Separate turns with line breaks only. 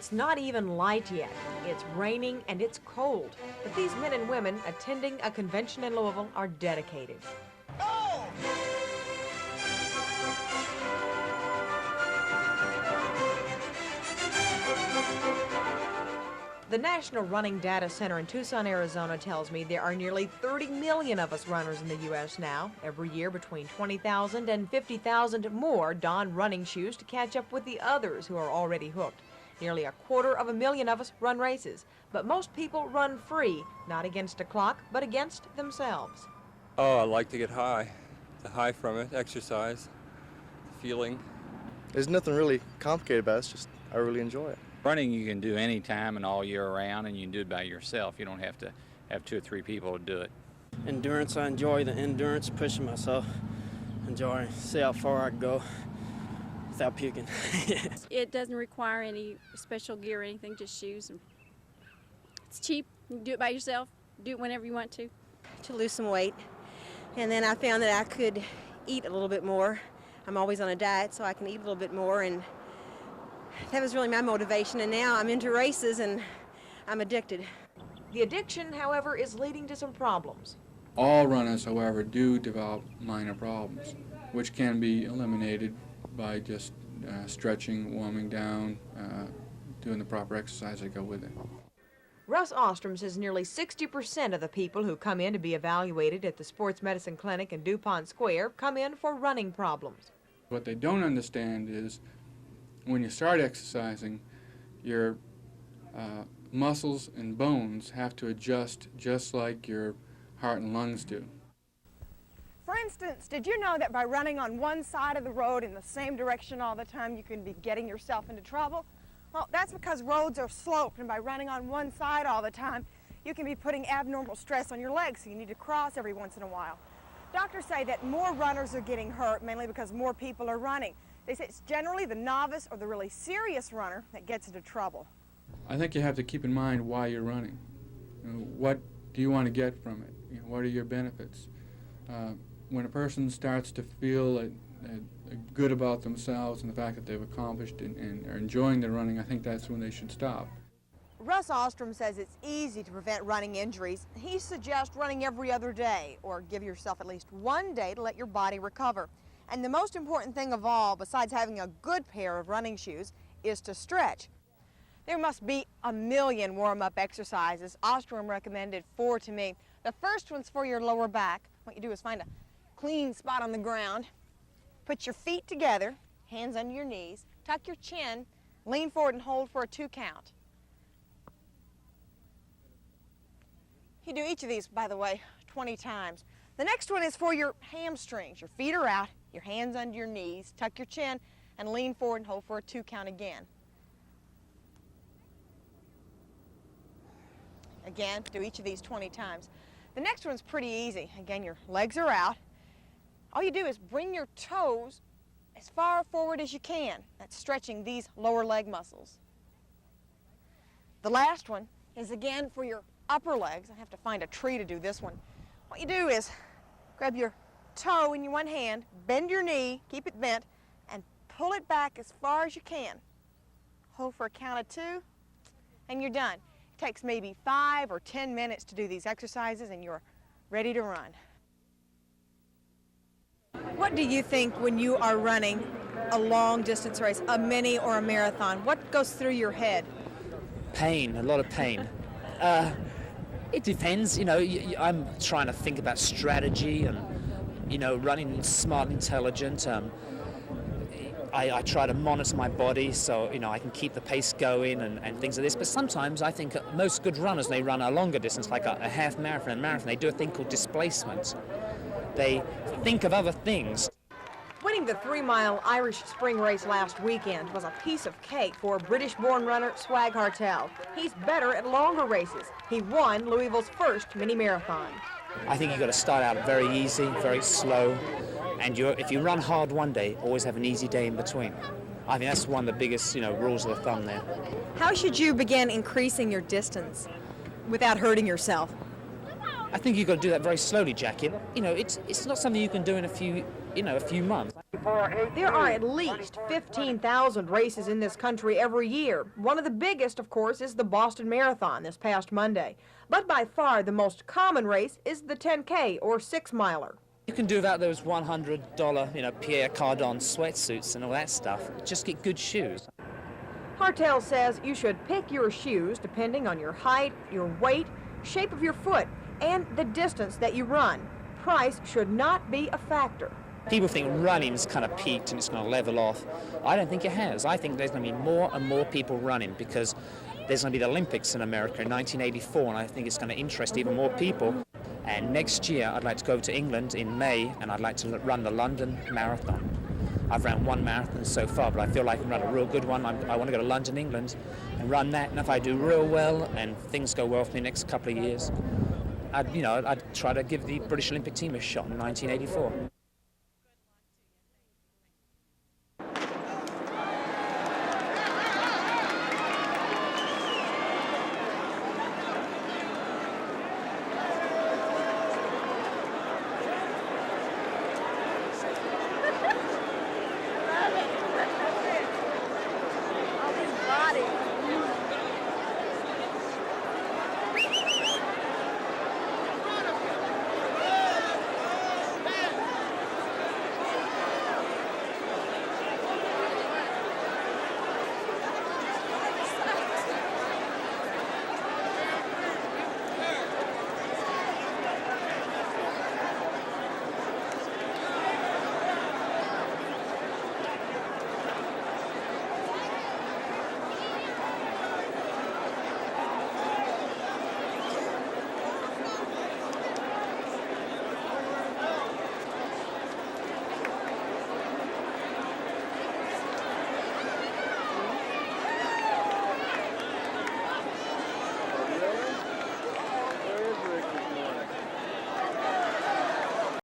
It's not even light yet. It's raining and it's cold. But these men and women attending a convention in Louisville are dedicated. The National Running Data Center in Tucson, Arizona tells me there are nearly 30 million of us runners in the U.S. now. Every year, between 20,000 and 50,000 more don running shoes to catch up with the others who are already hooked. Nearly 250,000 of us run races, but most people run free, not against a clock, but against themselves.
Oh, I like to get high. The high from it, exercise, the feeling.
There's nothing really complicated about it, it's just I really enjoy it.
Running you can do any time and all year round, and you can do it by yourself. You don't have to have 2 or 3 people to do it.
Endurance, I enjoy the endurance, pushing myself. Enjoy, see how far I can go without puking.
It doesn't require any special gear or anything, just shoes. And it's cheap. You can do it by yourself, do it whenever you want to.
To lose some weight. And then I found that I could eat a little bit more. I'm always on a diet, so I can eat a little bit more, and that was really my motivation. And now I'm into races and I'm addicted.
The addiction, however, is leading to some problems.
All runners, however, do develop minor problems, which can be eliminated by just stretching, warming down, doing the proper exercise that go with it.
Russ Ostrom says nearly 60% of the people who come in to be evaluated at the Sports Medicine Clinic in DuPont Square come in for running problems.
What they don't understand is when you start exercising, your muscles and bones have to adjust just like your heart and lungs do.
For instance, did you know that by running on one side of the road in the same direction all the time, you can be getting yourself into trouble? Well, that's because roads are sloped, and by running on one side all the time, you can be putting abnormal stress on your legs, so you need to cross every once in a while. Doctors say that more runners are getting hurt, mainly because more people are running. They say it's generally the novice or the really serious runner that gets into trouble.
I think you have to keep in mind why you're running. What do you want to get from it? What are your benefits? When a person starts to feel good about themselves and the fact that they've accomplished and are enjoying their running, I think that's when they should stop.
Russ Ostrom says it's easy to prevent running injuries. He suggests running every other day, or give yourself at least one day to let your body recover. And the most important thing of all, besides having a good pair of running shoes, is to stretch. There must be a million warm-up exercises. Ostrom recommended 4 to me. The first one's for your lower back. What you do is find a clean spot on the ground, put your feet together, hands under your knees, tuck your chin, lean forward and hold for a 2 count. You do each of these, by the way, 20 times. The next one is for your hamstrings. Your feet are out, your hands under your knees, tuck your chin, and lean forward and hold for a 2 count again. Again, do each of these 20 times. The next one's pretty easy. Again, your legs are out. All you do is bring your toes as far forward as you can. That's stretching these lower leg muscles. The last one is again for your upper legs. I have to find a tree to do this one. What you do is grab your toe in your one hand, bend your knee, keep it bent, and pull it back as far as you can. Hold for a count of 2, and you're done. It takes maybe 5 or 10 minutes to do these exercises, and you're ready to run.
What do you think when you are running a long distance race, a mini or a marathon? What goes through your head?
Pain, a lot of pain. It depends, I'm trying to think about strategy and, running smart and intelligent. I try to monitor my body so, I can keep the pace going and things like this. But sometimes I think most good runners, they run a longer distance, like a half marathon and marathon. They do a thing called displacement. They think of other things.
Winning the 3-mile Irish Spring race last weekend was a piece of cake for British-born runner Swag Hartel. He's better at longer races. He won Louisville's first mini-marathon.
I think you've got to start out very easy, very slow, and if you run hard one day, always have an easy day in between. I think that's one of the biggest, rules of the thumb there.
How should you begin increasing your distance without hurting yourself?
I think you've got to do that very slowly, Jackie. You know, it's not something you can do in a few months.
There are at least 15,000 races in this country every year. One of the biggest, of course, is the Boston Marathon this past Monday. But by far the most common race is the 10K or 6-miler.
You can do without those $100, Pierre Cardin sweatsuits and all that stuff. Just get good shoes.
Hartel says you should pick your shoes depending on your height, your weight, shape of your foot, and the distance that you run. Price should not be a factor.
People think running's kind of peaked and it's going to level off. I don't think it has. I think there's going to be more and more people running because there's going to be the Olympics in America in 1984, and I think it's going to interest even more people. And next year, I'd like to go to England in May, and I'd like to run the London Marathon. I've ran one marathon so far, but I feel like I can run a real good one. I want to go to London, England, and run that. And if I do real well and things go well for the next couple of years, I'd try to give the British Olympic team a shot in 1984.